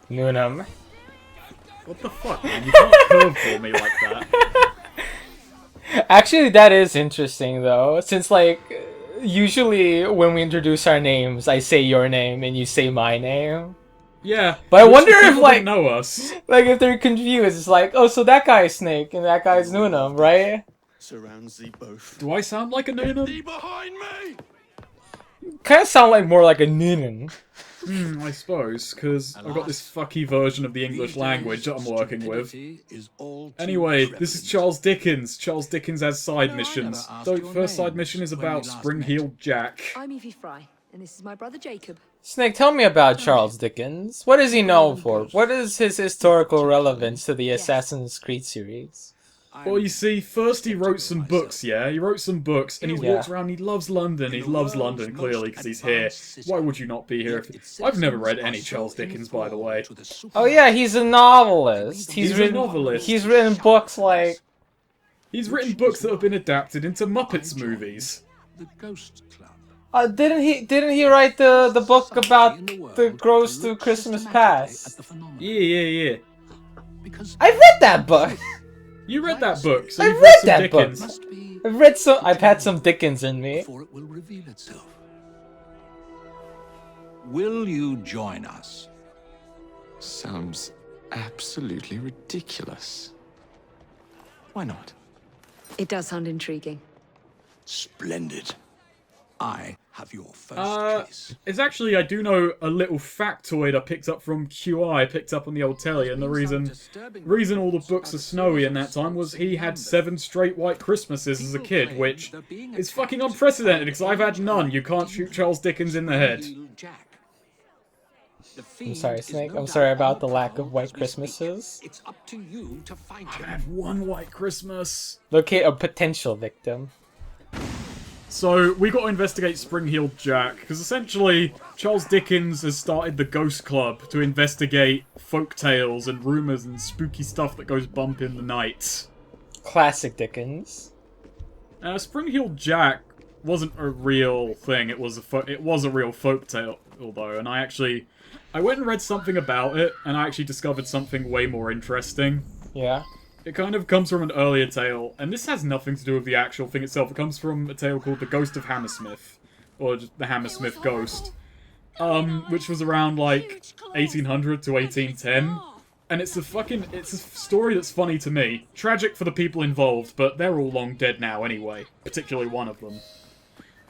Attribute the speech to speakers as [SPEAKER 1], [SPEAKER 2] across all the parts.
[SPEAKER 1] Noonham.
[SPEAKER 2] What the fuck, man? You can't curveball me like that.
[SPEAKER 1] Actually, that is interesting, though. Since, like, usually when we introduce our names, I say your name and you say my name.
[SPEAKER 2] Yeah.
[SPEAKER 1] But I wonder if,
[SPEAKER 2] people
[SPEAKER 1] like...
[SPEAKER 2] don't know us.
[SPEAKER 1] Like, if they're confused, it's like, oh, so that guy's Snake and that guy's Noonham, right?
[SPEAKER 3] Surrounds thee both.
[SPEAKER 2] Do I sound like a Noonan?
[SPEAKER 3] Behind me!
[SPEAKER 1] Kind of sound like more like a Noonan.
[SPEAKER 2] I suppose, because I've got this fucky version of the English language that I'm working with. Anyway, this is Charles Dickens. Charles Dickens has side missions. So, first side mission is about Spring-Heeled Jack.
[SPEAKER 4] I'm Evie Fry, and this is my brother Jacob.
[SPEAKER 1] Snake, tell me about Charles Dickens. What is he known for? What is his historical relevance to the Assassin's Creed series?
[SPEAKER 2] Well, you see, first he wrote some books, yeah? He wrote some books, and he walks around, he loves London. He loves London, clearly, because he's here. Why would you not be here? I've never read any Charles Dickens, by the way.
[SPEAKER 1] Oh yeah, he's a novelist.
[SPEAKER 2] He's a novelist.
[SPEAKER 1] He's written books like...
[SPEAKER 2] He's written books that have been adapted into Muppets movies.
[SPEAKER 3] The Ghost Club.
[SPEAKER 1] Didn't he write the book about the Ghost of Christmas Past?
[SPEAKER 2] Yeah.
[SPEAKER 1] I read that book!
[SPEAKER 2] You read that book, so
[SPEAKER 1] I
[SPEAKER 2] you've
[SPEAKER 1] read
[SPEAKER 2] some
[SPEAKER 1] that
[SPEAKER 2] Dickens.
[SPEAKER 1] book! I've had some Dickens in me.
[SPEAKER 3] Before it will reveal itself. Will you join us?
[SPEAKER 5] Sounds absolutely ridiculous. Why not?
[SPEAKER 4] It does sound intriguing.
[SPEAKER 3] Splendid. I have your first case.
[SPEAKER 2] It's actually, I do know a little factoid I picked up from QI, picked up on the old telly, and the reason all the books are snowy in that time was he had 7 straight white Christmases as a kid, which is fucking unprecedented, because I've had none. You can't shoot Charles Dickens in the head.
[SPEAKER 1] I'm sorry, Snake. I'm sorry about the lack of white Christmases.
[SPEAKER 3] It's up to you to find
[SPEAKER 2] I've had one white Christmas.
[SPEAKER 1] Locate a potential victim.
[SPEAKER 2] So, we got to investigate Spring-Heeled Jack, because essentially, Charles Dickens has started the Ghost Club to investigate folk tales and rumours and spooky stuff that goes bump in the night.
[SPEAKER 1] Classic Dickens.
[SPEAKER 2] Spring-Heeled Jack wasn't a real thing, it was a real folk tale, although, and I went and read something about it, and I actually discovered something way more interesting.
[SPEAKER 1] Yeah?
[SPEAKER 2] It kind of comes from an earlier tale, and this has nothing to do with the actual thing itself. It comes from a tale called The Ghost of Hammersmith, or just the Hammersmith Ghost, which was around, like, 1800 to 1810. And it's a story that's funny to me. Tragic for the people involved, but they're all long dead now anyway, particularly one of them.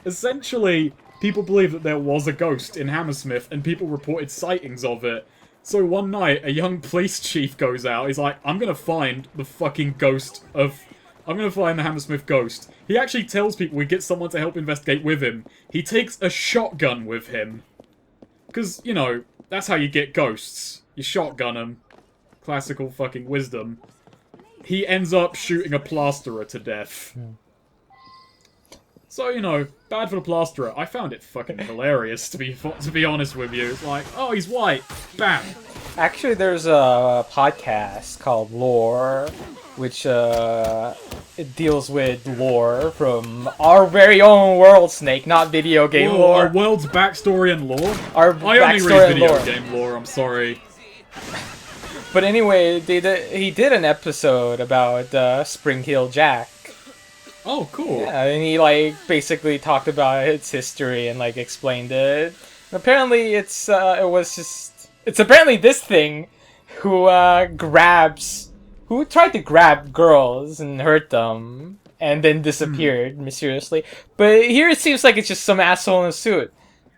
[SPEAKER 2] Essentially, people believe that there was a ghost in Hammersmith, and people reported sightings of it. So one night, a young police chief goes out, he's like, I'm gonna find the fucking I'm gonna find the Hammersmith ghost. He actually tells people we get someone to help investigate with him. He takes a shotgun with him. Because, you know, that's how you get ghosts. You shotgun them. Classical fucking wisdom. He ends up shooting a plasterer to death. So, you know, bad for the plasterer. I found it fucking hilarious, to be honest with you. It's like, oh, he's white. Bam.
[SPEAKER 1] Actually, there's a podcast called Lore, which it deals with lore from our very own world, Snake, not video game lore.
[SPEAKER 2] Our world's backstory and lore?
[SPEAKER 1] I
[SPEAKER 2] only read video game lore, I'm sorry.
[SPEAKER 1] But anyway, he did an episode about Spring-Heeled Jack.
[SPEAKER 2] Oh, cool.
[SPEAKER 1] Yeah, and he, like, basically talked about its history and, like, explained it. And apparently it's apparently this thing who tried to grab girls and hurt them and then disappeared mysteriously. But here it seems like it's just some asshole in a suit.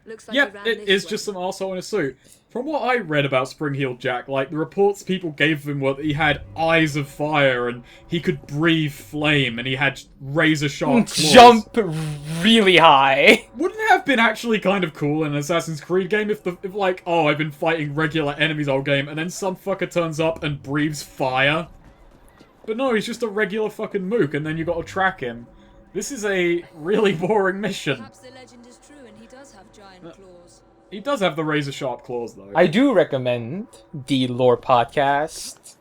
[SPEAKER 4] Looks like
[SPEAKER 2] Yep, it is just some arsehole in a suit. From what I read about Spring-Heeled Jack, like, the reports people gave him were that he had eyes of fire, and he could breathe flame, and he had razor-sharp claws.
[SPEAKER 1] Jump really high.
[SPEAKER 2] Wouldn't it have been actually kind of cool in an Assassin's Creed game if like, oh, I've been fighting regular enemies all game, and then some fucker turns up and breathes fire? But no, he's just a regular fucking mook, and then you gotta track him. This is a really boring mission.
[SPEAKER 4] Perhaps the legend is true and he does have giant claws.
[SPEAKER 2] He does have the razor-sharp claws, though.
[SPEAKER 1] I do recommend the Lore podcast.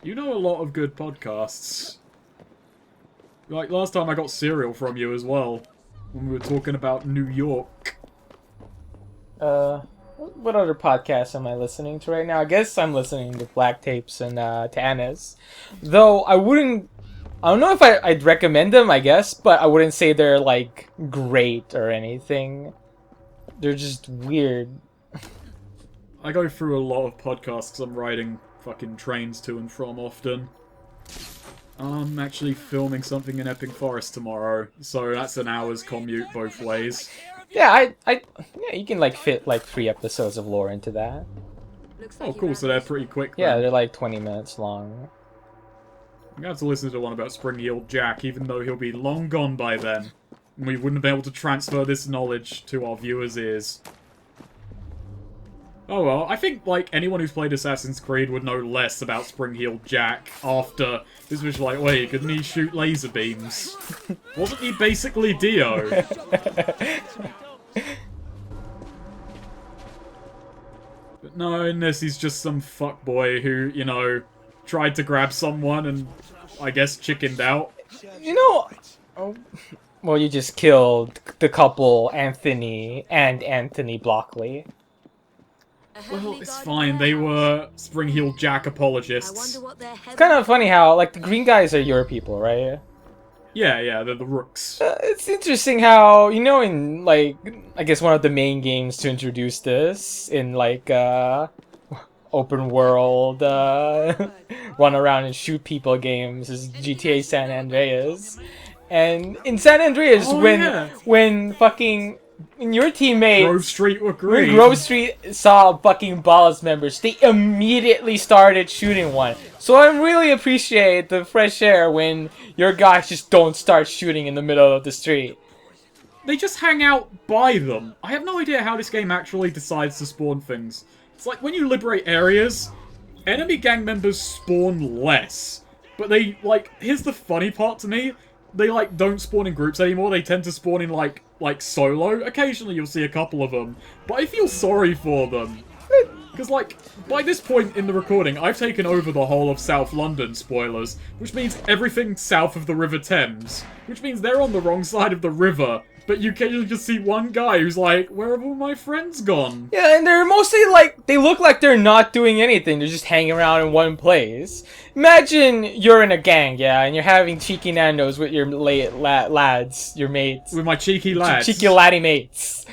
[SPEAKER 2] You know a lot of good podcasts. Like, last time I got cereal from you as well. When we were talking about New York.
[SPEAKER 1] what other podcasts am I listening to right now? I guess I'm listening to Black Tapes and to Anna's. Though I don't know if I'd recommend them, I guess, but I wouldn't say they're, like, great or anything. They're just weird.
[SPEAKER 2] I go through a lot of podcasts because I'm riding fucking trains to and from often. I'm actually filming something in Epping Forest tomorrow, so that's an hour's commute both ways.
[SPEAKER 1] Yeah, yeah, you can, like, fit, like, 3 episodes of lore into that.
[SPEAKER 2] Oh, cool, so they're pretty quick then.
[SPEAKER 1] Yeah, they're, like, 20 minutes long.
[SPEAKER 2] I'm gonna have to listen to one about Spring-Heeled Jack, even though he'll be long gone by then. And we wouldn't be able to transfer this knowledge to our viewers' ears. Oh well, I think, like, anyone who's played Assassin's Creed would know less about Spring-Heeled Jack after this was like, wait, couldn't he shoot laser beams? Wasn't he basically Dio? But no, in this he's just some fuckboy who, you know, tried to grab someone and, I guess, chickened out.
[SPEAKER 1] You know... Oh, well, you just killed the couple, Anthony and Anthony Blockley.
[SPEAKER 2] Well, it's fine. They were Spring-Heeled Jack apologists.
[SPEAKER 1] It's kind of funny how, like, the green guys are your people, right?
[SPEAKER 2] Yeah, they're the Rooks.
[SPEAKER 1] It's interesting how, you know, in, like, I guess one of the main games to introduce this, in, like, open world, run around and shoot people games is GTA San Andreas. And in San Andreas, when fucking... When your teammates...
[SPEAKER 2] Grove Street were green.
[SPEAKER 1] When Grove Street saw fucking Ballast members, they immediately started shooting one. So I really appreciate the fresh air when your guys just don't start shooting in the middle of the street.
[SPEAKER 2] They just hang out by them. I have no idea how this game actually decides to spawn things. It's like, when you liberate areas, enemy gang members spawn less. But they, like, here's the funny part to me. They, like, don't spawn in groups anymore. They tend to spawn in, like solo. Occasionally you'll see a couple of them. But I feel sorry for them. Because, like, by this point in the recording, I've taken over the whole of South London, spoilers. Which means everything south of the River Thames. Which means they're on the wrong side of the river. But you can just see one guy who's like, where have all my friends gone?
[SPEAKER 1] Yeah, and they're mostly like, they look like they're not doing anything. They're just hanging around in one place. Imagine you're in a gang, yeah, and you're having cheeky nandos with your lads, your mates.
[SPEAKER 2] With my cheeky lads.
[SPEAKER 1] Cheeky laddie mates.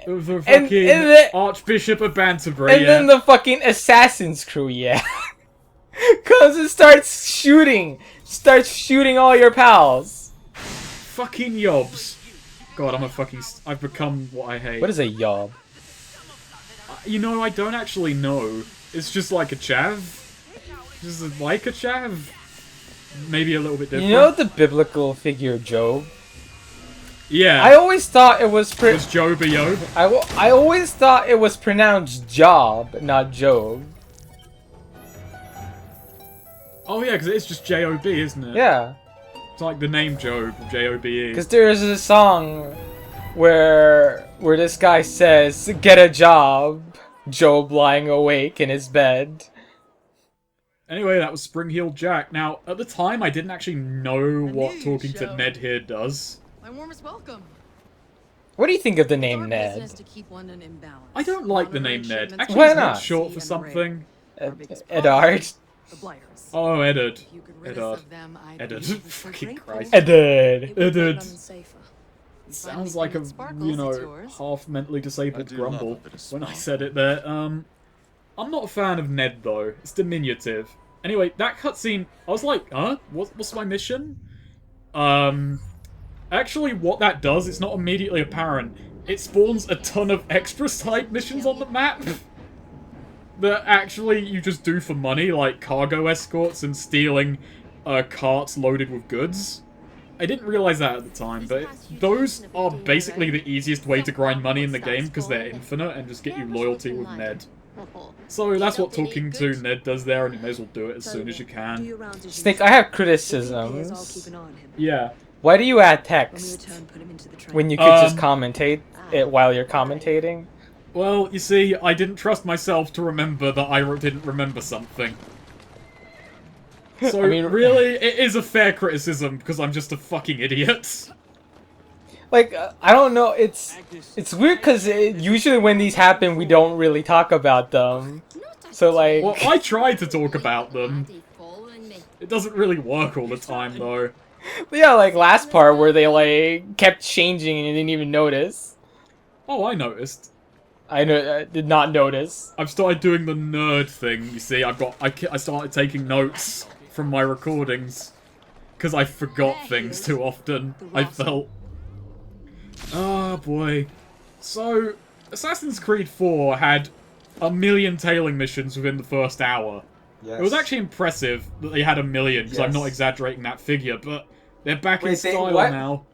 [SPEAKER 2] With the fucking Archbishop of Banterbury,
[SPEAKER 1] and then the fucking Assassin's crew, yeah. Cause it starts shooting all your pals.
[SPEAKER 2] Fucking yobs. God, I've become what I hate.
[SPEAKER 1] What is a yob?
[SPEAKER 2] You know, I don't actually know. It's just like a chav. Just like a chav. Maybe a little bit different.
[SPEAKER 1] You know the biblical figure Job?
[SPEAKER 2] Yeah.
[SPEAKER 1] I always thought it was...
[SPEAKER 2] Was Job a Yob?
[SPEAKER 1] I always thought it was pronounced Job, not Job.
[SPEAKER 2] Oh yeah, because it's just J-O-B, isn't it?
[SPEAKER 1] Yeah.
[SPEAKER 2] It's like the name Job, J-O-B-E.
[SPEAKER 1] Because there's a song where this guy says, "Get a job," Job lying awake in his bed.
[SPEAKER 2] Anyway, that was Spring-Heeled Jack. Now, at the time, I didn't actually know what talking to Ned here does.
[SPEAKER 6] My warmest welcome.
[SPEAKER 1] What do you think of the name Ned?
[SPEAKER 2] I don't like the name Ned. Actually,
[SPEAKER 1] Why
[SPEAKER 2] it's
[SPEAKER 1] not?
[SPEAKER 2] short for something.
[SPEAKER 1] Edard?
[SPEAKER 2] Oh, Eddard. Eddard. Fucking Christ.
[SPEAKER 1] Eddard.
[SPEAKER 2] Sounds like a, you know, half mentally disabled grumble when I said it there. I'm not a fan of Ned, though. It's diminutive. Anyway, that cutscene, I was like, huh? What's my mission? Actually, what that does, it's not immediately apparent. It spawns a ton of extra side missions on the map that actually you just do for money, like cargo escorts and stealing carts loaded with goods. I didn't realize that at the time, but those are basically the easiest way to grind money in the game because they're infinite and just get you loyalty with Ned. So that's what talking to Ned does there, and you may as well do it as soon as you can.
[SPEAKER 1] Snake, I have criticisms.
[SPEAKER 2] Yeah.
[SPEAKER 1] Why do you add text when you could just commentate it while you're commentating?
[SPEAKER 2] Well, you see, I didn't trust myself to remember that I didn't remember something. So, I mean, really, it is a fair criticism because I'm just a fucking idiot.
[SPEAKER 1] Like, I don't know. It's weird because usually when these happen, we don't really talk about them. So like,
[SPEAKER 2] Well, I tried to talk about them. It doesn't really work all the time, though.
[SPEAKER 1] yeah, like last part where they like kept changing and you didn't even notice.
[SPEAKER 2] Oh, I noticed.
[SPEAKER 1] I did not notice.
[SPEAKER 2] I've started doing the nerd thing. You see, I started taking notes from my recordings because I forgot things too often. I felt. Oh boy. So, Assassin's Creed 4 had 1 million tailing missions within the first hour.
[SPEAKER 6] Yes.
[SPEAKER 2] It was actually impressive that they had 1 million, because I'm
[SPEAKER 6] Yes.
[SPEAKER 2] not exaggerating that figure, but they're back in
[SPEAKER 1] Wait, they-
[SPEAKER 2] style
[SPEAKER 1] what?
[SPEAKER 2] now.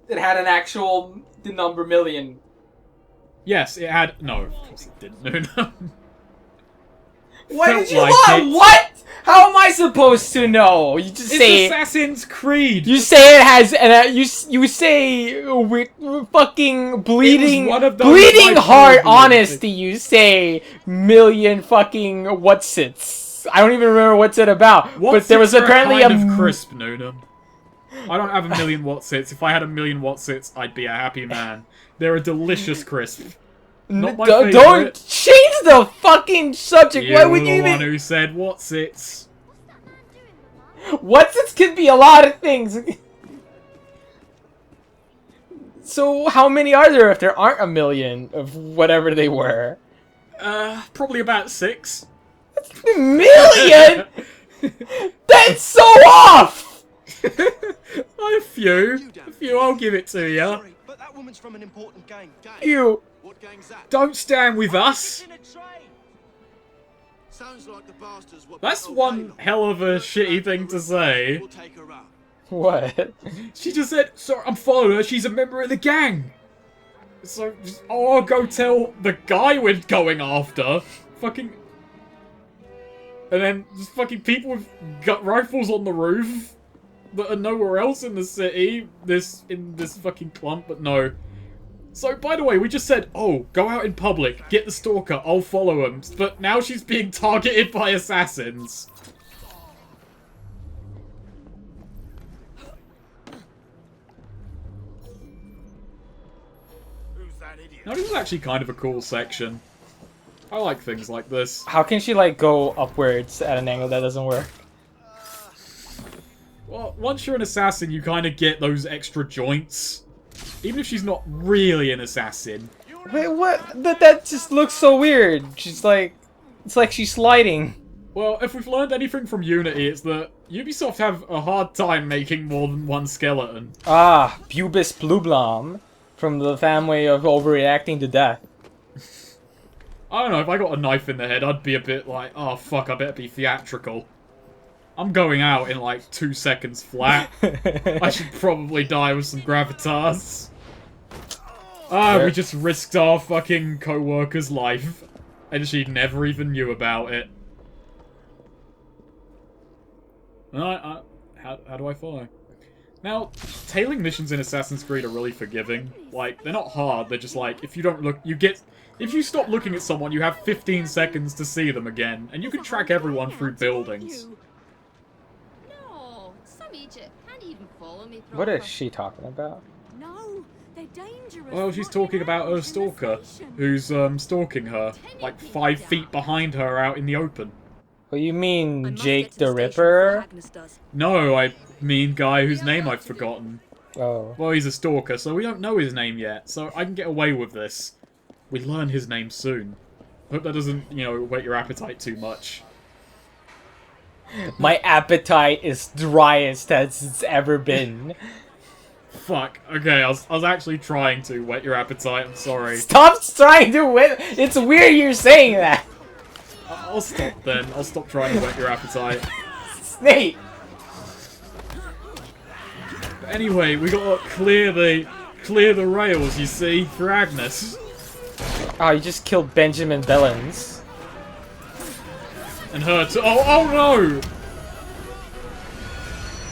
[SPEAKER 1] It had an actual the number million.
[SPEAKER 2] Yes, it had. No, of course it didn't. No.
[SPEAKER 1] What
[SPEAKER 2] Felt
[SPEAKER 1] did you
[SPEAKER 2] like
[SPEAKER 1] want?
[SPEAKER 2] it.
[SPEAKER 1] What? How am I supposed to know? You just
[SPEAKER 2] It's
[SPEAKER 1] say
[SPEAKER 2] Assassin's Creed!
[SPEAKER 1] you say it has, and you say with fucking bleeding,
[SPEAKER 2] one of those
[SPEAKER 1] bleeding heart
[SPEAKER 2] hyperbole
[SPEAKER 1] honesty. You say million fucking whatsits. I don't even remember what's it about. but there was apparently
[SPEAKER 2] kind of crisp, Noonum. I don't have 1 million Watsits. If I had 1 million Watsits, I'd be a happy man. They're a delicious crisp. Not my
[SPEAKER 1] Don't
[SPEAKER 2] favorite.
[SPEAKER 1] change the fucking subject. Why
[SPEAKER 2] You
[SPEAKER 1] would
[SPEAKER 2] were
[SPEAKER 1] you
[SPEAKER 2] the one
[SPEAKER 1] even?
[SPEAKER 2] who said Watsits.
[SPEAKER 1] Whatsits could be a lot of things. So how many are there if there aren't 1 million of whatever they were?
[SPEAKER 2] Probably about 6.
[SPEAKER 1] 1 million? That's so off!
[SPEAKER 2] A few, I'll give it to you.
[SPEAKER 7] Sorry, but that woman's from an important gang.
[SPEAKER 1] You.
[SPEAKER 7] What gang's that?
[SPEAKER 2] Don't stand with us.
[SPEAKER 7] In a train. Sounds like the bastards were
[SPEAKER 2] That's
[SPEAKER 7] battle
[SPEAKER 2] one
[SPEAKER 7] Taylor.
[SPEAKER 2] hell of a shitty thing to say.
[SPEAKER 7] We'll take her out.
[SPEAKER 1] What?
[SPEAKER 2] She just said, "Sorry, I'm following her. She's a member of the gang." So, I'll go tell the guy we're going after. Fucking. And then just fucking people with gut rifles on the roof that are nowhere else in the city. In this fucking clump, but no. So, by the way, we just said, oh, go out in public, get the stalker, I'll follow him. But now she's being targeted by assassins. Now, this is actually kind of a cool section. I like things like this.
[SPEAKER 1] How can she like go upwards at an angle that doesn't work?
[SPEAKER 2] Well, once you're an assassin, you kind of get those extra joints. Even if she's not really an assassin.
[SPEAKER 1] Wait, what? That just looks so weird. She's like, it's like she's sliding.
[SPEAKER 2] Well, if we've learned anything from Unity, it's that Ubisoft have a hard time making more than one skeleton.
[SPEAKER 1] Ah, Pubis Plublom, from the family of overreacting to death.
[SPEAKER 2] I don't know, if I got a knife in the head, I'd be a bit like, oh fuck, I better be theatrical. I'm going out in like 2 seconds flat. I should probably die with some gravitas. Ah, we just risked our fucking co-worker's life. And she never even knew about it. How do I follow? Now, tailing missions in Assassin's Creed are really forgiving. Like, they're not hard, they're just like, if you don't look, if you stop looking at someone, you have 15 seconds to see them again, and you can track everyone through buildings.
[SPEAKER 8] No, some idiot can't even follow me
[SPEAKER 1] What
[SPEAKER 8] proper.
[SPEAKER 1] is she talking about?
[SPEAKER 4] No, they're dangerous.
[SPEAKER 2] Well, she's
[SPEAKER 4] Not
[SPEAKER 2] talking
[SPEAKER 4] in
[SPEAKER 2] about her
[SPEAKER 4] the
[SPEAKER 2] stalker,
[SPEAKER 4] station.
[SPEAKER 2] who's, stalking her, like 5 feet behind her out in the open.
[SPEAKER 1] What you
[SPEAKER 4] I
[SPEAKER 1] mean,
[SPEAKER 4] must
[SPEAKER 1] Jake
[SPEAKER 4] get to
[SPEAKER 1] the
[SPEAKER 4] station
[SPEAKER 1] Ripper?
[SPEAKER 4] before Agnes does.
[SPEAKER 2] No, I mean guy whose name I've forgotten.
[SPEAKER 1] Oh.
[SPEAKER 2] Well, he's a stalker, so we don't know his name yet, so I can get away with this. We learn his name soon. Hope that doesn't, you know, whet your appetite too much.
[SPEAKER 1] My appetite is driest as it's ever been.
[SPEAKER 2] Fuck. Okay, I was actually trying to whet your appetite, I'm sorry.
[SPEAKER 1] Stop trying to win. It's weird you're saying that.
[SPEAKER 2] I'll stop then. I'll stop trying to whet your appetite.
[SPEAKER 1] Snake.
[SPEAKER 2] But anyway, we gotta clear the rails, you see, for Agnes.
[SPEAKER 1] Oh, you just killed Benjamin Bellens.
[SPEAKER 2] And her too. Oh no!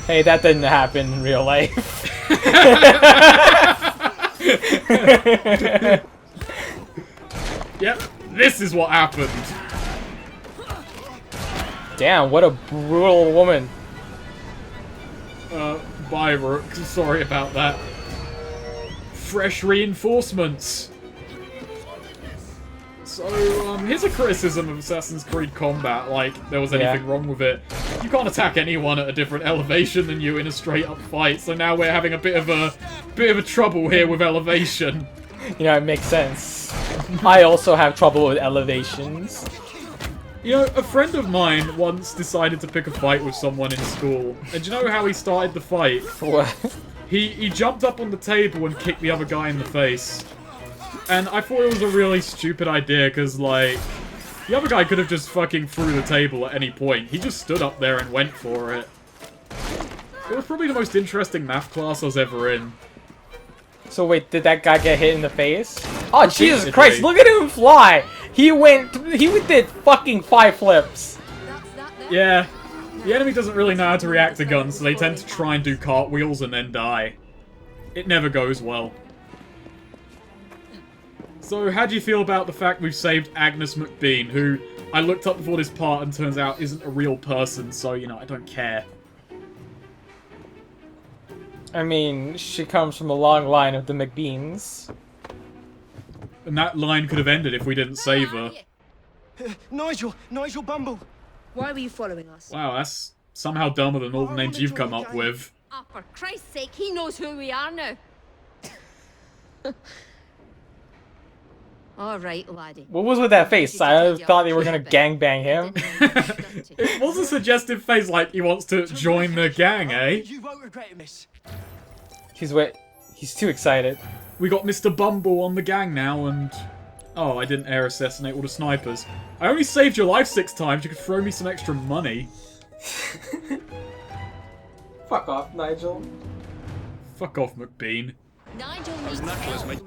[SPEAKER 1] Hey, that didn't happen in real life.
[SPEAKER 2] Yep, this is what happened.
[SPEAKER 1] Damn, what a brutal woman.
[SPEAKER 2] Bye, Rook. Sorry about that. fresh reinforcements. So, here's a criticism of Assassin's Creed combat, like there was anything wrong with it. You can't attack anyone at a different elevation than you in a straight-up fight, so now we're having a bit of a trouble here with elevation.
[SPEAKER 1] You know, it makes sense. I also have trouble with elevations.
[SPEAKER 2] You know, a friend of mine once decided to pick a fight with someone in school, and do you know how he started the fight?
[SPEAKER 1] What?
[SPEAKER 2] He jumped up on the table and kicked the other guy in the face. And I thought it was a really stupid idea, because, like, the other guy could have just fucking threw the table at any point. He just stood up there and went for it. It was probably the most interesting math class I was ever in.
[SPEAKER 1] So wait, did that guy get hit in the face? Oh, Jesus
[SPEAKER 2] Basically.
[SPEAKER 1] Christ, look at him fly! He did fucking 5 flips.
[SPEAKER 2] Yeah. The enemy doesn't really know how to react to guns, so they tend to try and do cartwheels and then die. It never goes well. So, how do you feel about the fact we've saved Agnes McBean, who I looked up before this part and turns out isn't a real person, so, you know, I don't care.
[SPEAKER 1] I mean, she comes from a long line of the McBeans.
[SPEAKER 2] And that line could have ended if we didn't save her.
[SPEAKER 7] Nigel Bumble.
[SPEAKER 6] Why were you following us?
[SPEAKER 2] Wow, that's somehow dumber than all the names you've come up with.
[SPEAKER 8] Oh, for Christ's sake, he knows who we are now. All right, laddie.
[SPEAKER 1] What was with that face? I thought they were gonna gangbang him.
[SPEAKER 2] It was a suggestive face like he wants to join the gang, eh?
[SPEAKER 7] You won't regret it, miss.
[SPEAKER 1] He's too excited.
[SPEAKER 2] We got Mr. Bumble on the gang now, and... Oh, I didn't air assassinate all the snipers. I only saved your life 6 times, you could throw me some extra money.
[SPEAKER 1] Fuck off, Nigel.
[SPEAKER 2] Fuck off, McBean.
[SPEAKER 8] Nigel needs help.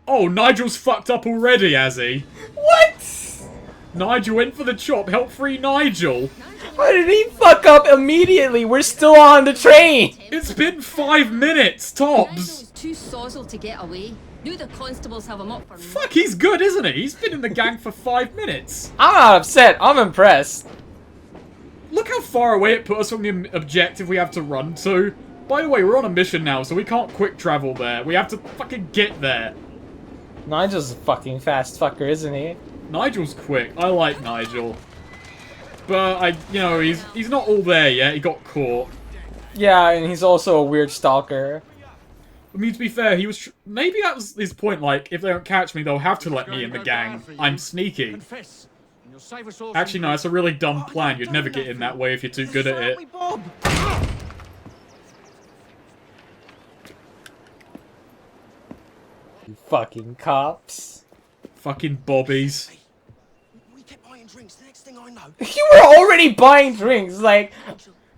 [SPEAKER 2] Oh, Nigel's fucked up already, has he?
[SPEAKER 1] What?
[SPEAKER 2] Nigel went for the chop, help free Nigel.
[SPEAKER 1] How did he fuck up immediately? We're still on the train!
[SPEAKER 2] It's been 5 minutes, tops.
[SPEAKER 8] Nigel's too sozzled to get away. Knew the constables have him up for
[SPEAKER 2] Fuck, he's good, isn't he? He's been in the gang for 5 minutes.
[SPEAKER 1] I'm not upset, I'm impressed.
[SPEAKER 2] Look how far away it put us from the objective we have to run to. By the way, we're on a mission now, so we can't quick travel there. We have to fucking get there.
[SPEAKER 1] Nigel's a fucking fast fucker, isn't he?
[SPEAKER 2] Nigel's quick. I like Nigel. But, he's not all there yet. He got caught.
[SPEAKER 1] Yeah, and he's also a weird stalker.
[SPEAKER 2] I mean, to be fair, he was... Maybe that was his point, like, if they don't catch me, they'll have to let me in the gang. I'm sneaky. Actually, no, it's a really dumb plan. You'd never get in that way if you're too good at it.
[SPEAKER 1] You fucking cops.
[SPEAKER 2] Fucking bobbies.
[SPEAKER 7] We kept buying drinks. The next thing I know,
[SPEAKER 1] You were already buying drinks, like...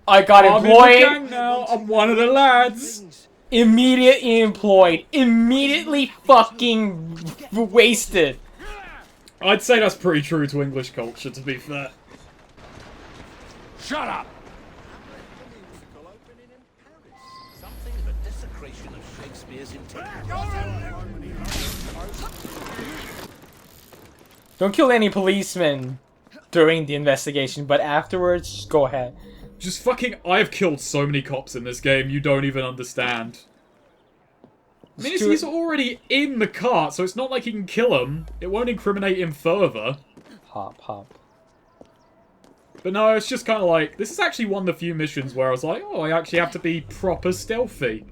[SPEAKER 1] I got
[SPEAKER 2] I'm in the
[SPEAKER 1] employed.
[SPEAKER 2] gang now. I'm one of the lads.
[SPEAKER 1] Immediately employed. Immediately fucking wasted.
[SPEAKER 2] I'd say that's pretty true to English culture, to be fair.
[SPEAKER 3] Shut up!
[SPEAKER 7] something of a desecration of Shakespeare's integrity.
[SPEAKER 1] Don't kill any policemen during the investigation, but afterwards, just go ahead.
[SPEAKER 2] Just fucking... I've killed so many cops in this game, you don't even understand. I mean, he's already in the cart, so it's not like he can kill him. It won't incriminate him further.
[SPEAKER 1] Hop, hop.
[SPEAKER 2] But no, it's just kind of like... This is actually one of the few missions where I was like, oh, I actually have to be proper stealthy.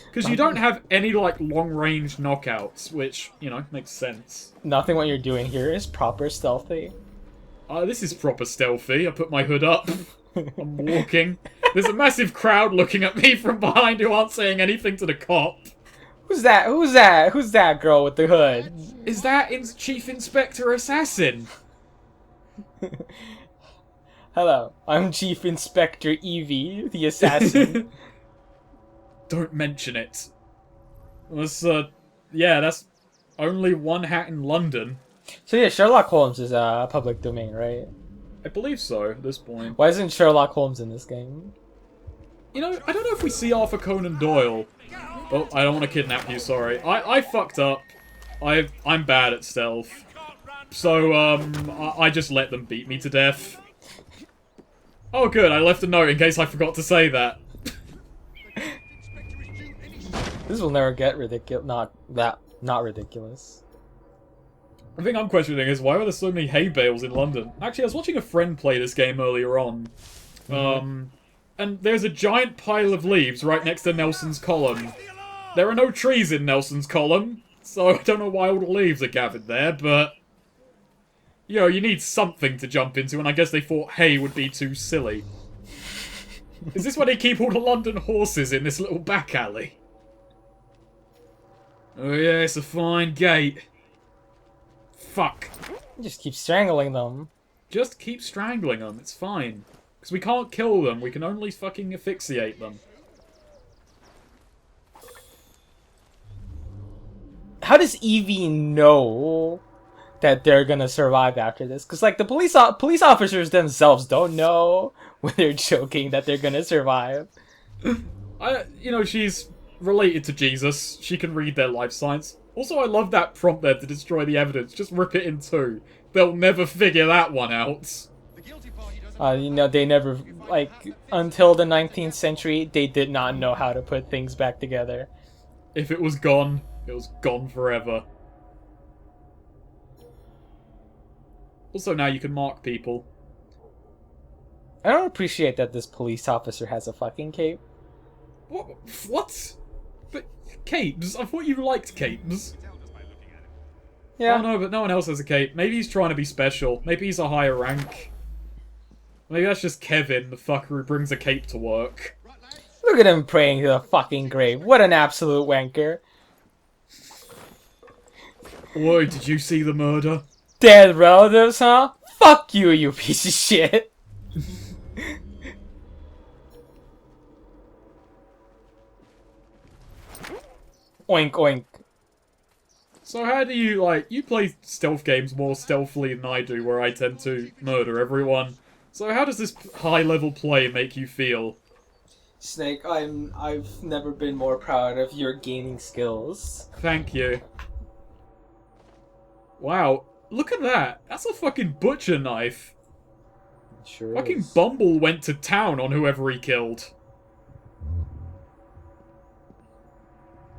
[SPEAKER 2] Because you don't have any, like, long-range knockouts, which, you know, makes sense.
[SPEAKER 1] Nothing what you're doing here is proper stealthy.
[SPEAKER 2] This is proper stealthy. I put my hood up. I'm walking. There's a massive crowd looking at me from behind who aren't saying anything to the cop.
[SPEAKER 1] Who's that? Who's that? Who's that girl with the hood?
[SPEAKER 2] Is that Chief Inspector Assassin?
[SPEAKER 1] Hello, I'm Chief Inspector Evie, the assassin.
[SPEAKER 2] Don't mention it. That's, yeah, that's only one hat in London.
[SPEAKER 1] So yeah, Sherlock Holmes is public domain, right?
[SPEAKER 2] I believe so, at this point.
[SPEAKER 1] Why isn't Sherlock Holmes in this game?
[SPEAKER 2] You know, I don't know if we see Arthur Conan Doyle. Oh, I don't want to kidnap you, sorry. I fucked up. I'm bad at stealth. So, I just let them beat me to death. Oh good, I left a note in case I forgot to say that.
[SPEAKER 1] This will never get ridiculous. Not ridiculous.
[SPEAKER 2] The thing I'm questioning is why are there so many hay bales in London? Actually, I was watching a friend play this game earlier on. And there's a giant pile of leaves right next to Nelson's column. There are no trees in Nelson's column, so I don't know why all the leaves are gathered there, but... You know, you need something to jump into, and I guess they thought hay would be too silly. Is this why they keep all the London horses in this little back alley? Oh yeah, it's a fine gate. Fuck.
[SPEAKER 1] Just keep strangling them.
[SPEAKER 2] Just keep strangling them, it's fine. Because we can't kill them, we can only fucking asphyxiate them.
[SPEAKER 1] How does Evie know that they're gonna survive after this? Because, like, the police officers themselves don't know when they're joking that they're gonna survive.
[SPEAKER 2] You know, she's related to Jesus. She can read their life signs. Also, I love that prompt there to destroy the evidence. Just rip it in two. They'll never figure that one out.
[SPEAKER 1] You know, they never, like, until the 19th century, they did not know how to put things back together.
[SPEAKER 2] If it was gone forever. Also, now you can mark people.
[SPEAKER 1] I don't appreciate that this police officer has a fucking cape.
[SPEAKER 2] What? But capes? I thought you liked capes.
[SPEAKER 1] Yeah.
[SPEAKER 2] Oh no, but no one else has a cape. Maybe he's trying to be special. Maybe he's a higher rank. Maybe that's just Kevin, the fucker who brings a cape to work.
[SPEAKER 1] Look at him praying to the fucking grave. What an absolute wanker.
[SPEAKER 2] Whoa, did you see the murder?
[SPEAKER 1] Dead relatives, huh? Fuck you, you piece of shit. Oink, oink.
[SPEAKER 2] So how do you, like, you play stealth games more stealthily than I do, where I tend to murder everyone. So how does this high-level play make you feel?
[SPEAKER 1] Snake, I've never been more proud of your gaming skills.
[SPEAKER 2] Thank you. Wow, look at that. That's a fucking butcher knife.
[SPEAKER 1] It sure
[SPEAKER 2] Fucking
[SPEAKER 1] is.
[SPEAKER 2] Bumble went to town on whoever he killed.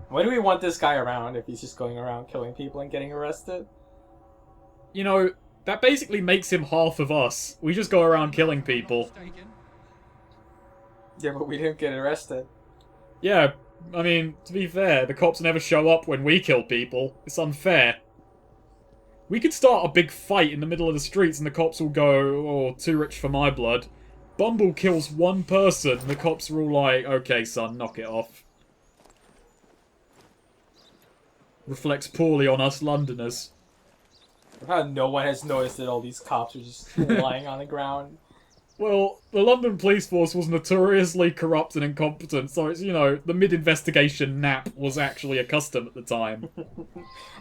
[SPEAKER 1] Why do we want this guy around if he's just going around killing people and getting arrested?
[SPEAKER 2] You know, that basically makes him half of us. We just go around killing people.
[SPEAKER 1] Yeah, but we didn't get arrested.
[SPEAKER 2] Yeah, I mean, to be fair, the cops never show up when we kill people. It's unfair. We could start a big fight in the middle of the streets and the cops will go, oh, too rich for my blood. Bumble kills one person, the cops are all like, okay, son, knock it off. Reflects poorly on us Londoners.
[SPEAKER 1] How no one has noticed that all these cops are just lying on the ground.
[SPEAKER 2] Well, the London police force was notoriously corrupt and incompetent, so it's, you know, the mid-investigation nap was actually a custom at the time.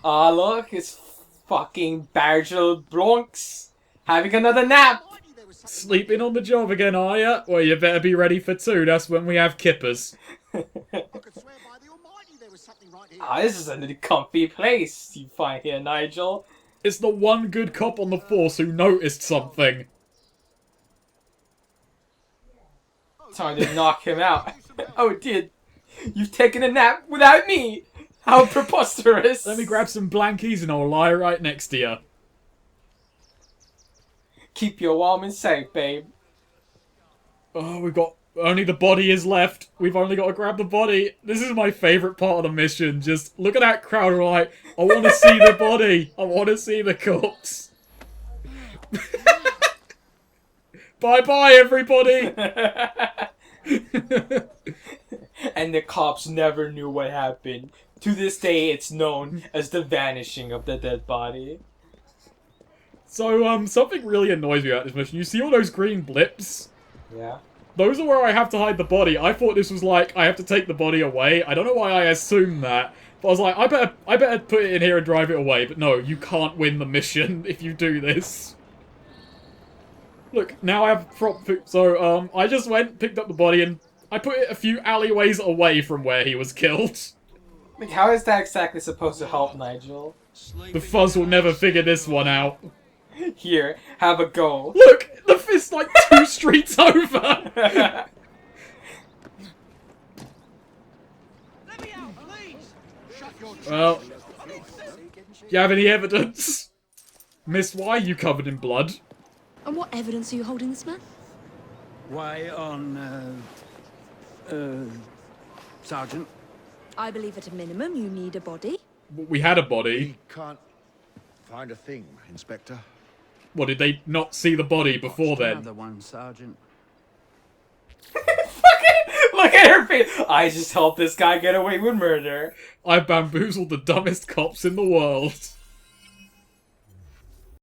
[SPEAKER 1] Ah, look, it's fucking Bargel Bronx having another nap.
[SPEAKER 2] Sleeping on the job again, are ya? Well, you better be ready for two, that's when we have kippers.
[SPEAKER 1] This is a comfy place you find here, Nigel.
[SPEAKER 2] It's the one good cop on the force who noticed something.
[SPEAKER 1] Time to knock him out. Oh, dude, you've taken a nap without me. How preposterous.
[SPEAKER 2] Let me grab some blankies and I'll lie right next to you.
[SPEAKER 1] Keep you warm and safe, babe.
[SPEAKER 2] Oh, we've got... Only the body is left. We've only got to grab the body. This is my favourite part of the mission. Just look at that crowd who are like, I want to see the body. I want to see the corpse. Bye-bye, everybody.
[SPEAKER 1] And the cops never knew what happened. To this day, it's known as the vanishing of the dead body.
[SPEAKER 2] So, something really annoys me about this mission. You see all those green blips?
[SPEAKER 1] Yeah.
[SPEAKER 2] Those are where I have to hide the body. I thought this was like, I have to take the body away. I don't know why I assumed that. But I was like, I better put it in here and drive it away. But no, you can't win the mission if you do this. Look, now I have prop food. So, I just went, picked up the body, and I put it a few alleyways away from where he was killed.
[SPEAKER 1] Like, how is that exactly supposed to help, Nigel?
[SPEAKER 2] The fuzz will never figure this one out.
[SPEAKER 1] Here, have a go.
[SPEAKER 2] Look! The fist's like 2 streets over! Well, do you have any evidence? Miss, why are you covered in blood?
[SPEAKER 6] And what evidence are you holding this man?
[SPEAKER 9] Why on, Sergeant?
[SPEAKER 6] I believe at a minimum you need a body.
[SPEAKER 2] We had a body.
[SPEAKER 10] Can't find a thing, Inspector.
[SPEAKER 2] What, did they not see the body before then?
[SPEAKER 9] Another one, Sergeant.
[SPEAKER 1] Look at her face. I just helped this guy get away with murder.
[SPEAKER 2] I bamboozled the dumbest cops in the world.